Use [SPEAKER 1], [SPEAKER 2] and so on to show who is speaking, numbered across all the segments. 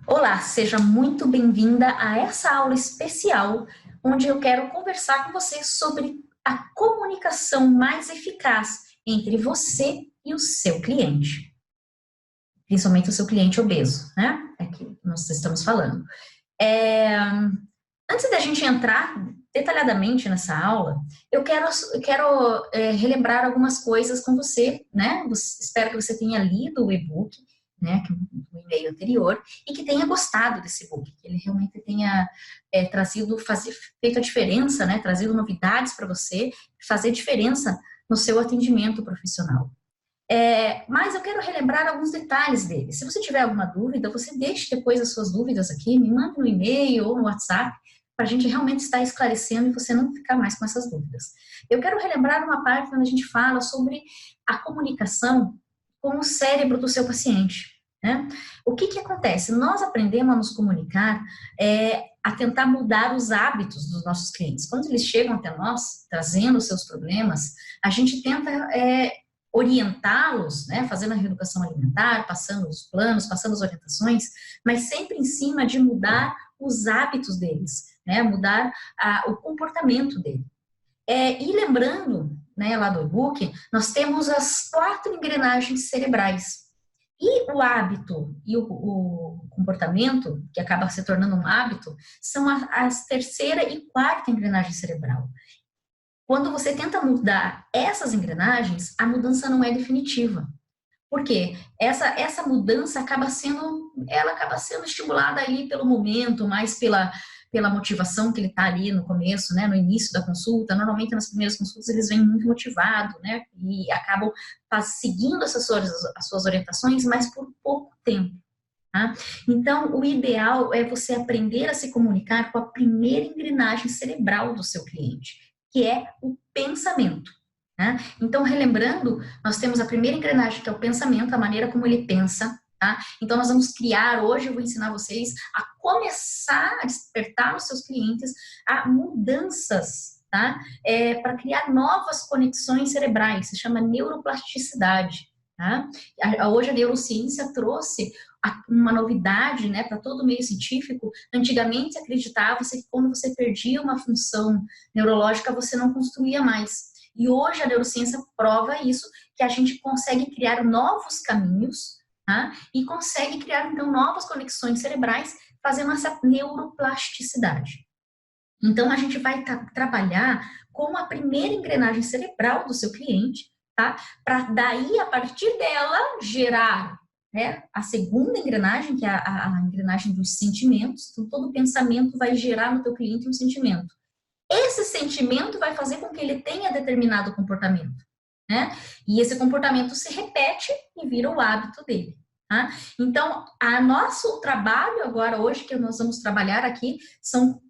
[SPEAKER 1] Olá, seja muito bem-vinda a essa aula especial, onde eu quero conversar com você sobre a comunicação mais eficaz entre você e o seu cliente, principalmente o seu cliente obeso, né? É que nós estamos falando. É, Antes da gente entrar detalhadamente nessa aula, eu quero relembrar algumas coisas com você, né? Espero que você tenha lido o e-book, né, o e-mail anterior, e que tenha gostado desse e-book, que ele realmente tenha feito a diferença, né? Trazido novidades para você, fazer diferença no seu atendimento profissional. Mas eu quero relembrar alguns detalhes dele. Se você tiver alguma dúvida, você deixe depois as suas dúvidas aqui, me mande no e-mail ou no WhatsApp, para a gente realmente estar esclarecendo e você não ficar mais com essas dúvidas. Eu quero relembrar uma parte quando a gente fala sobre a comunicação com o cérebro do seu paciente, né? O que acontece? Nós aprendemos a nos comunicar a tentar mudar os hábitos dos nossos clientes. Quando eles chegam até nós, trazendo os seus problemas, a gente tenta orientá-los, né, fazendo a reeducação alimentar, passando os planos, passando as orientações, mas sempre em cima de mudar os hábitos deles, né, mudar o comportamento dele. E lembrando, né, lá do e-book, nós temos as 4 engrenagens cerebrais. E o hábito e o comportamento, que acaba se tornando um hábito, são as terceira e quarta engrenagem cerebral. Quando você tenta mudar essas engrenagens, a mudança não é definitiva. Por quê? Essa mudança ela acaba sendo estimulada ali pelo momento, mais pela motivação que ele está ali no começo, né, no início da consulta. Normalmente nas primeiras consultas eles vêm muito motivados, né, e acabam seguindo as suas orientações, mas por pouco tempo. Tá? Então, o ideal é você aprender a se comunicar com a primeira engrenagem cerebral do seu cliente, que é o pensamento. Né? Então, relembrando, nós temos a primeira engrenagem, que é o pensamento, a maneira como ele pensa. Tá? Então, nós vamos criar, hoje eu vou ensinar vocês a começar a despertar os seus clientes a mudanças, tá? Para criar novas conexões cerebrais, se chama neuroplasticidade. Tá? Hoje a neurociência trouxe uma novidade, né, para todo o meio científico. Antigamente acreditava-se que quando você perdia uma função neurológica, você não construía mais. E hoje a neurociência prova isso, que a gente consegue criar novos caminhos, tá? E consegue criar, então, novas conexões cerebrais, fazendo essa neuroplasticidade. Então, a gente vai trabalhar com a primeira engrenagem cerebral do seu cliente, tá? Para daí, a partir dela, gerar, né, a segunda engrenagem, que é a engrenagem dos sentimentos. Então, todo pensamento vai gerar no teu cliente um sentimento. Esse sentimento vai fazer com que ele tenha determinado comportamento, né? E esse comportamento se repete e vira o hábito dele. Tá? Então, nosso trabalho agora, hoje, que nós vamos trabalhar aqui, são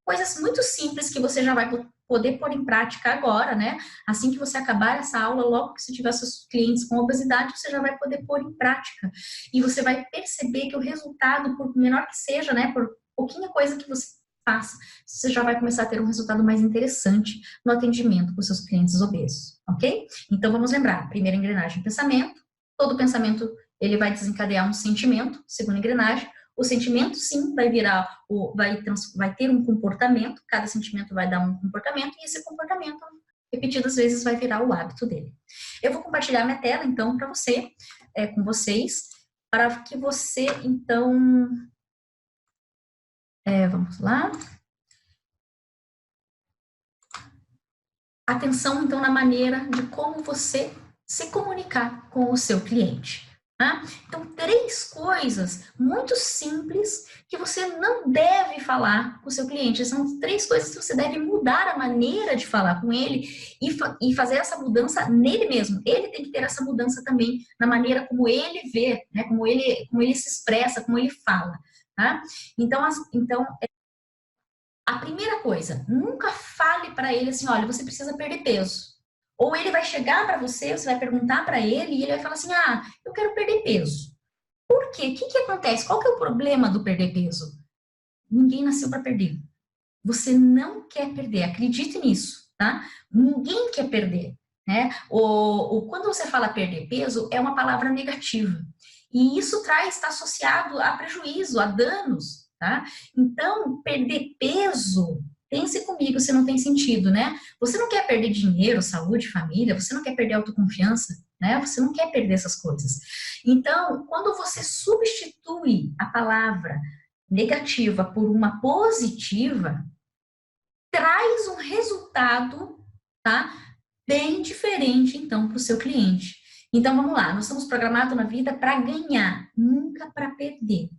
[SPEAKER 1] coisas muito simples que você já vai poder pôr em prática agora, né? Assim que você acabar essa aula, logo que você tiver seus clientes com obesidade, você já vai poder pôr em prática. E você vai perceber que o resultado, por menor que seja, né, por pouquinha coisa que você faça, você já vai começar a ter um resultado mais interessante no atendimento com seus clientes obesos, ok? Então, vamos lembrar, primeira engrenagem, pensamento. Todo pensamento, ele vai desencadear um sentimento, segunda engrenagem. O sentimento, sim, vai ter um comportamento, cada sentimento vai dar um comportamento, e esse comportamento, repetidas vezes, vai virar o hábito dele. Eu vou compartilhar minha tela, então, para você, com vocês, para que você, então, vamos lá. Atenção, então, na maneira de como você se comunicar com o seu cliente. Tá? Então, 3 coisas muito simples que você não deve falar com o seu cliente. São 3 coisas que você deve mudar a maneira de falar com ele e fazer essa mudança nele mesmo. Ele tem que ter essa mudança também na maneira como ele vê, né? Como ele se expressa, como ele fala. Tá? Então, a primeira coisa, nunca fale para ele assim, olha, você precisa perder peso. Ou ele vai chegar para você, você vai perguntar para ele e ele vai falar assim, eu quero perder peso. Por quê? O que acontece? Qual que é o problema do perder peso? Ninguém nasceu para perder. Você não quer perder, acredite nisso, tá? Ninguém quer perder, né? Quando você fala perder peso, é uma palavra negativa. E isso está associado a prejuízo, a danos, tá? Então, perder peso, pense comigo se não tem sentido, né? Você não quer perder dinheiro, saúde, família, você não quer perder autoconfiança, né? Você não quer perder essas coisas. Então, quando você substitui a palavra negativa por uma positiva, traz um resultado, tá? Bem diferente, então, para o seu cliente. Então, vamos lá, nós estamos programados na vida para ganhar, nunca para perder.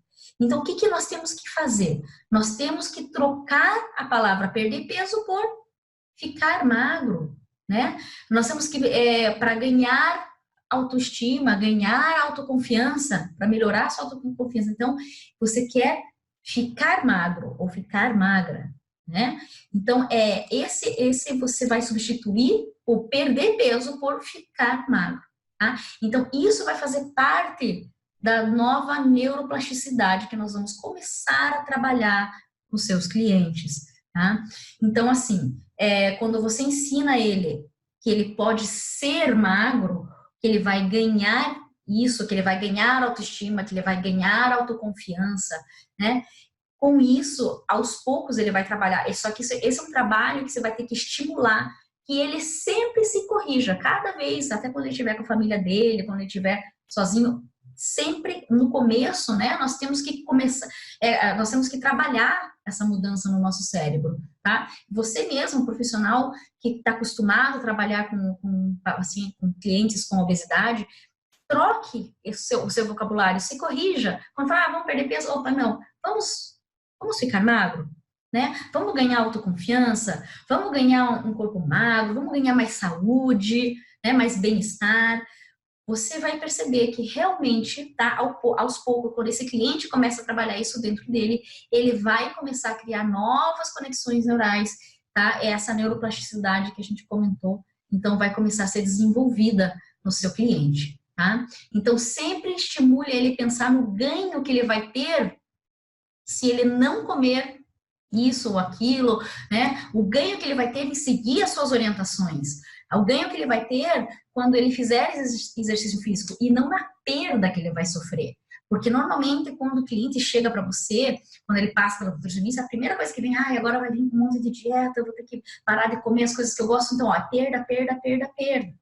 [SPEAKER 1] Então, o que, que nós temos que fazer? Nós temos que trocar a palavra perder peso por ficar magro, né? Nós temos que, para ganhar autoestima, ganhar autoconfiança, para melhorar a sua autoconfiança. Então, você quer ficar magro ou ficar magra, né? Então, esse você vai substituir o perder peso por ficar magro, tá? Então, isso vai fazer parte da nova neuroplasticidade que nós vamos começar a trabalhar com seus clientes, tá? Então, assim, quando você ensina ele que ele pode ser magro, que ele vai ganhar isso, que ele vai ganhar autoestima, que ele vai ganhar autoconfiança, né? Com isso, aos poucos ele vai trabalhar. Só que esse é um trabalho que você vai ter que estimular que ele sempre se corrija, cada vez, até quando ele estiver com a família dele, quando ele estiver sozinho, sempre no começo, né? Nós temos que começar, nós temos que trabalhar essa mudança no nosso cérebro, tá? Você mesmo, profissional que está acostumado a trabalhar com clientes com obesidade, troque o seu vocabulário, se corrija. Quando fala, vamos perder peso, opa, não, vamos ficar magro, né? Vamos ganhar autoconfiança, vamos ganhar um corpo magro, vamos ganhar mais saúde, né? Mais bem-estar. Você vai perceber que realmente, tá, aos poucos, quando esse cliente começa a trabalhar isso dentro dele, ele vai começar a criar novas conexões neurais, tá? É essa neuroplasticidade que a gente comentou, então vai começar a ser desenvolvida no seu cliente, tá? Então, sempre estimule ele a pensar no ganho que ele vai ter se ele não comer isso ou aquilo, né? O ganho que ele vai ter em seguir as suas orientações, o ganho que ele vai ter quando ele fizer exercício físico e não na perda que ele vai sofrer. Porque normalmente quando o cliente chega para você, quando ele passa pela nutricionista, a primeira coisa que vem, agora vai vir com um monte de dieta, eu vou ter que parar de comer as coisas que eu gosto, então, perda, perda, perda, perda.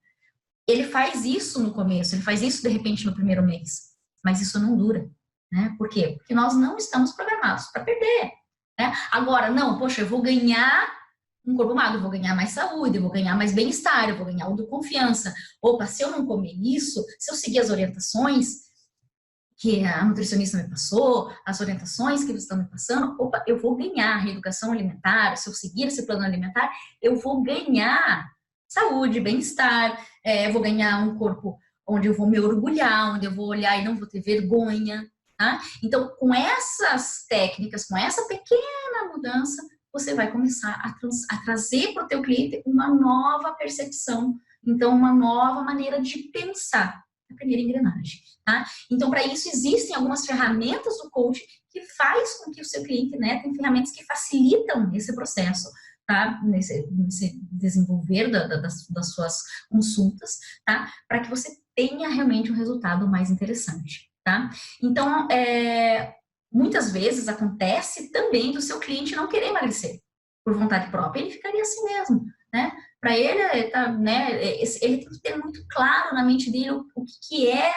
[SPEAKER 1] Ele faz isso no começo, ele faz isso de repente no primeiro mês, mas isso não dura, né? Por quê? Porque nós não estamos programados para perder, né? Agora, não, poxa, eu vou ganhar um corpo magro, eu vou ganhar mais saúde, eu vou ganhar mais bem-estar, eu vou ganhar autoconfiança. Opa, se eu não comer isso, se eu seguir as orientações que a nutricionista me passou, as orientações que eles estão me passando, opa, eu vou ganhar reeducação alimentar, se eu seguir esse plano alimentar, eu vou ganhar saúde, bem-estar, eu vou ganhar um corpo onde eu vou me orgulhar, onde eu vou olhar e não vou ter vergonha, tá? Então, com essas técnicas, com essa pequena mudança, você vai começar a trazer para o teu cliente uma nova percepção, então uma nova maneira de pensar, a primeira engrenagem, tá? Então, para isso, existem algumas ferramentas do coach que faz com que o seu cliente, né, tem ferramentas que facilitam esse processo, tá? Nesse desenvolver das suas consultas, tá? Para que você tenha realmente um resultado mais interessante, tá? Então, muitas vezes acontece também do seu cliente não querer emagrecer por vontade própria, ele ficaria assim mesmo, né? Para ele, ele tem que ter muito claro na mente dele o que é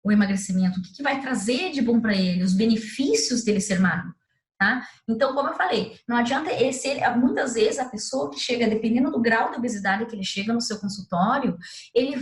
[SPEAKER 1] o emagrecimento, o que vai trazer de bom para ele, os benefícios dele ser magro, tá? Então, como eu falei, não adianta muitas vezes a pessoa que chega, dependendo do grau de obesidade que ele chega no seu consultório, ele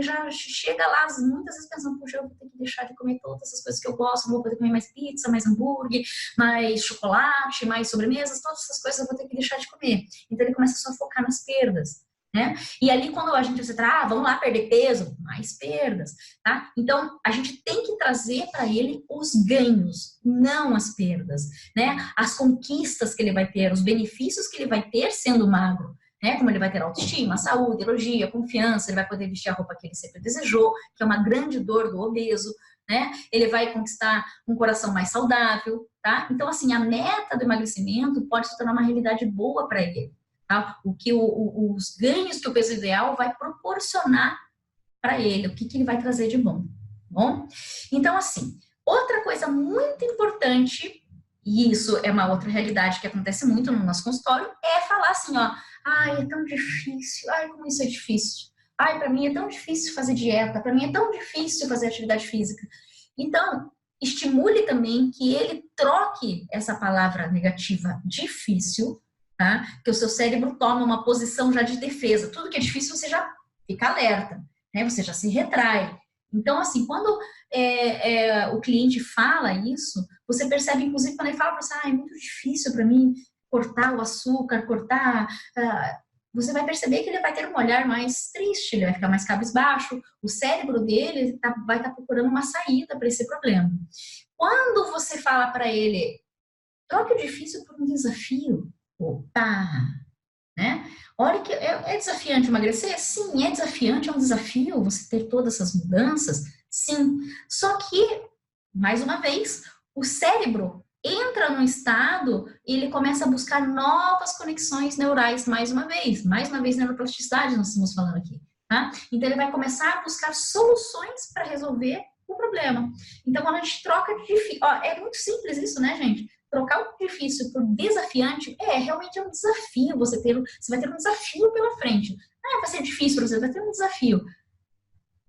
[SPEAKER 1] já chega lá muitas vezes pensando, poxa, eu vou ter que deixar de comer todas essas coisas que eu gosto, vou poder comer mais pizza, mais hambúrguer, mais chocolate, mais sobremesas, todas essas coisas eu vou ter que deixar de comer. Então ele começa só a focar nas perdas, né? E ali quando a gente vamos lá perder peso, mais perdas, tá? Então a gente tem que trazer para ele os ganhos, não as perdas, né? As conquistas que ele vai ter, os benefícios que ele vai ter sendo magro, né? Como ele vai ter autoestima, saúde, elogio, confiança, ele vai poder vestir a roupa que ele sempre desejou, que é uma grande dor do obeso, né? Ele vai conquistar um coração mais saudável, tá? Então assim, a meta do emagrecimento pode se tornar uma realidade boa para ele. Tá? Os ganhos que o peso ideal vai proporcionar para ele, o que ele vai trazer de bom, Bom, então assim, outra coisa muito importante, e isso é uma outra realidade que acontece muito no nosso consultório, é falar assim, ó, ai, é tão difícil, ai, como isso é difícil. Ai, para mim é tão difícil fazer dieta, para mim é tão difícil fazer atividade física. Então, estimule também que ele troque essa palavra negativa difícil, tá? Que o seu cérebro toma uma posição já de defesa. Tudo que é difícil você já fica alerta, né? Você já se retrai. Então, assim, quando o cliente fala isso, você percebe, inclusive, quando ele fala para você, ah, é muito difícil para mim cortar o açúcar, você vai perceber que ele vai ter um olhar mais triste, ele vai ficar mais cabisbaixo, o cérebro dele vai estar procurando uma saída para esse problema. Quando você fala para ele, troque o difícil por um desafio, opa, né? Olha que é desafiante emagrecer? Sim, é desafiante, é um desafio você ter todas essas mudanças, sim. Só que, mais uma vez, o cérebro entra num estado e ele começa a buscar novas conexões neurais, mais uma vez neuroplasticidade nós estamos falando aqui, tá? Então ele vai começar a buscar soluções para resolver o problema. Então quando a gente troca de difícil, é muito simples isso, né, gente? Trocar o difícil por desafiante realmente é um desafio. Você vai ter um desafio pela frente. Ah, vai ser difícil, você vai ter um desafio.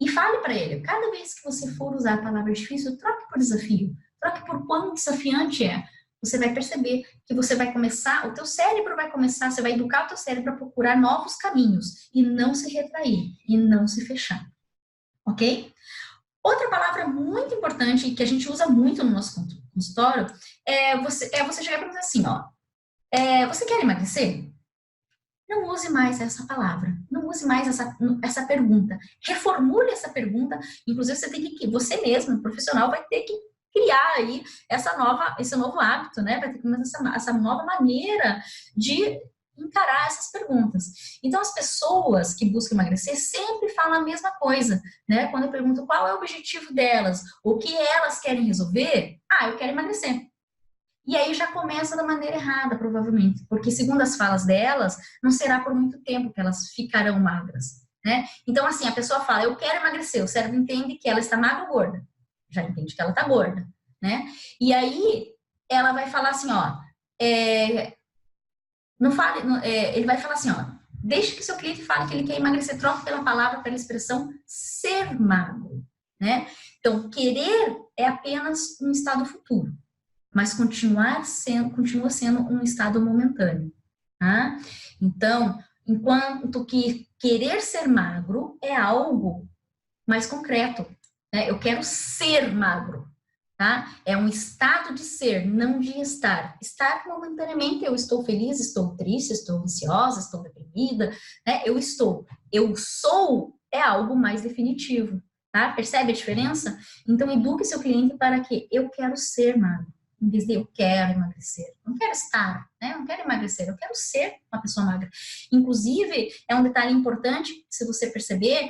[SPEAKER 1] E fale para ele, cada vez que você for usar a palavra difícil, troque por desafio. Troque por quão desafiante é. Você vai perceber que você vai começar, o teu cérebro vai começar, você vai educar o teu cérebro a procurar novos caminhos e não se retrair, e não se fechar. Ok? Outra palavra muito importante que a gente usa muito no nosso consultório é você chegar para dizer assim, ó, você quer emagrecer? Não use mais essa palavra, não use mais essa pergunta. Reformule essa pergunta. Inclusive, você mesmo, profissional, vai ter que criar aí esse novo hábito, né? Vai ter que começar essa nova maneira de encarar essas perguntas. Então, as pessoas que buscam emagrecer sempre falam a mesma coisa, né? Quando eu pergunto qual é o objetivo delas, o que elas querem resolver, eu quero emagrecer. E aí já começa da maneira errada, provavelmente, porque segundo as falas delas, não será por muito tempo que elas ficarão magras, né? Então, assim, a pessoa fala, eu quero emagrecer, o cérebro entende que ela está magra ou gorda, já entende que ela está gorda, né? E aí ela vai falar assim, ó, ele vai falar assim, ó, deixe que seu cliente fale que ele quer emagrecer, troque pela palavra, pela expressão ser magro, né? Então, querer é apenas um estado futuro, mas continua sendo um estado momentâneo, tá? Então, enquanto que querer ser magro é algo mais concreto, né? Eu quero ser magro, tá? É um estado de ser, não de estar. Estar momentaneamente, eu estou feliz, estou triste, estou ansiosa, estou deprimida, né? Eu estou. Eu sou é algo mais definitivo, tá? Percebe a diferença? Então, eduque seu cliente para que eu quero ser magro. Em vez de eu quero emagrecer. Não quero estar, né? Não quero emagrecer, eu quero ser uma pessoa magra. Inclusive, é um detalhe importante, se você perceber,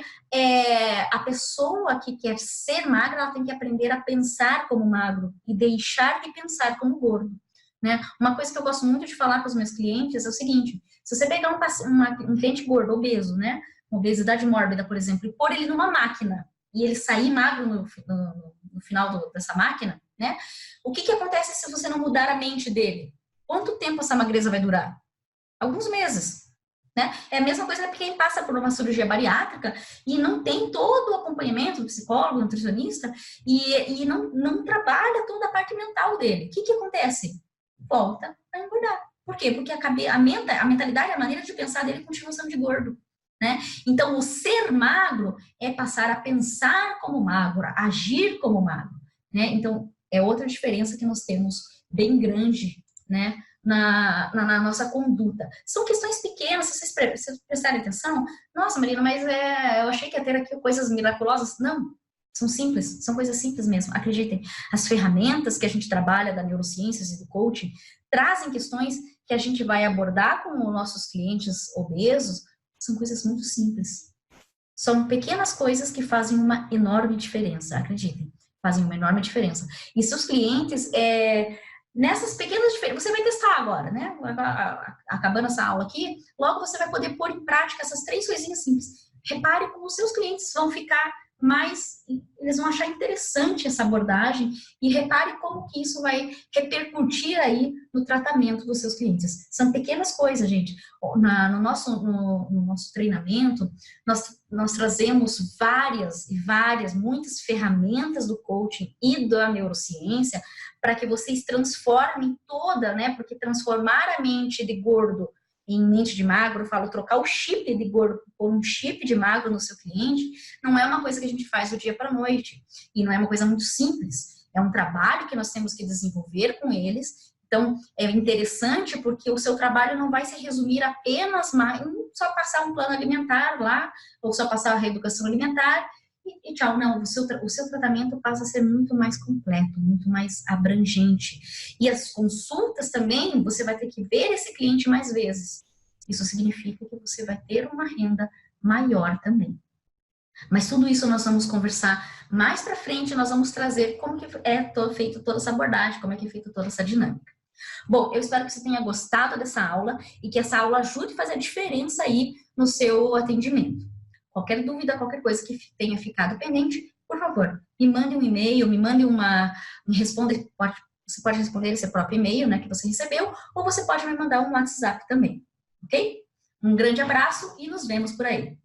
[SPEAKER 1] a pessoa que quer ser magra, ela tem que aprender a pensar como magro e deixar de pensar como gordo, né? Uma coisa que eu gosto muito de falar com os meus clientes é o seguinte, se você pegar um cliente gordo, obeso, né? Uma obesidade mórbida, por exemplo, e pôr ele numa máquina e ele sair magro no final dessa máquina, né? O que acontece se você não mudar a mente dele? Quanto tempo essa magreza vai durar? Alguns meses, né? É a mesma coisa para quem passa por uma cirurgia bariátrica e não tem todo o acompanhamento do psicólogo, nutricionista e não trabalha toda a parte mental dele. O que acontece? Volta a engordar. Por quê? Porque a mentalidade, a maneira de pensar dele continua sendo de gordo. Né? Então, o ser magro é passar a pensar como magro, a agir como magro. Né? Então, é outra diferença que nós temos bem grande, né? Na nossa conduta. São questões pequenas, se vocês prestarem atenção. Nossa, Marina, mas eu achei que ia ter aqui coisas miraculosas. Não, são simples, são coisas simples mesmo. Acreditem, as ferramentas que a gente trabalha da neurociências e do coaching trazem questões que a gente vai abordar com os nossos clientes obesos, são coisas muito simples. São pequenas coisas que fazem uma enorme diferença, acreditem. Fazem uma enorme diferença. E seus clientes, nessas pequenas diferenças, você vai testar agora, né? Acabando essa aula aqui, logo você vai poder pôr em prática essas 3 coisinhas simples. Repare como os seus clientes vão ficar mais eles vão achar interessante essa abordagem e repare como que isso vai repercutir aí no tratamento dos seus clientes. São pequenas coisas, gente. No nosso treinamento, nós trazemos muitas ferramentas do coaching e da neurociência para que vocês transformem toda, né? Porque transformar a mente de gordo em mente de magro, eu falo trocar o chip de gordo por um chip de magro no seu cliente, não é uma coisa que a gente faz do dia para a noite. E não é uma coisa muito simples. É um trabalho que nós temos que desenvolver com eles. Então, é interessante porque o seu trabalho não vai se resumir apenas em só passar um plano alimentar lá, ou só passar a reeducação alimentar, e tchau. Não, o seu tratamento passa a ser muito mais completo, muito mais abrangente. E as consultas também, você vai ter que ver esse cliente mais vezes. Isso significa que você vai ter uma renda maior também. Mas tudo isso nós vamos conversar mais para frente, nós vamos trazer como que é feita toda essa abordagem, como é que é feita toda essa dinâmica. Bom, eu espero que você tenha gostado dessa aula e que essa aula ajude a fazer a diferença aí no seu atendimento. Qualquer dúvida, qualquer coisa que tenha ficado pendente, por favor, me mande um e-mail, você pode responder esse próprio e-mail, né, que você recebeu, ou você pode me mandar um WhatsApp também, ok? Um grande abraço e nos vemos por aí.